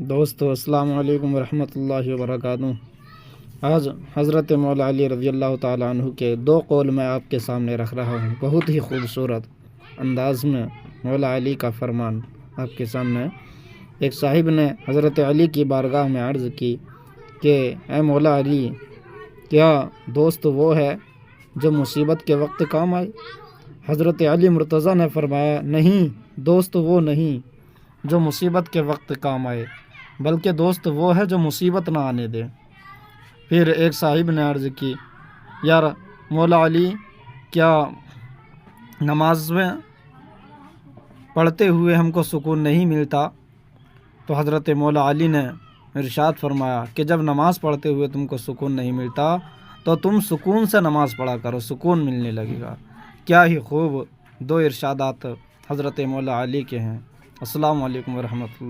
دوستو السلام علیکم ورحمۃ اللہ وبرکاتہ۔ آج حضرت مولا علی رضی اللہ تعالیٰ عنہ کے دو قول میں آپ کے سامنے رکھ رہا ہوں۔ بہت ہی خوبصورت انداز میں مولا علی کا فرمان آپ کے سامنے۔ ایک صاحب نے حضرت علی کی بارگاہ میں عرض کی کہ اے مولا علی، کیا دوست وہ ہے جو مصیبت کے وقت کام آئے؟ حضرت علی مرتضیٰ نے فرمایا، نہیں، دوست وہ نہیں جو مصیبت کے وقت کام آئے، بلکہ دوست وہ ہے جو مصیبت نہ آنے دے۔ پھر ایک صاحب نے عرض کی، یار مولا علی، کیا نماز میں پڑھتے ہوئے ہم کو سکون نہیں ملتا؟ تو حضرت مولا علی نے ارشاد فرمایا کہ جب نماز پڑھتے ہوئے تم کو سکون نہیں ملتا تو تم سکون سے نماز پڑھا کرو، سکون ملنے لگے گا۔ کیا ہی خوب دو ارشادات حضرت مولا علی کے ہیں۔ السلام علیکم ورحمۃ اللہ۔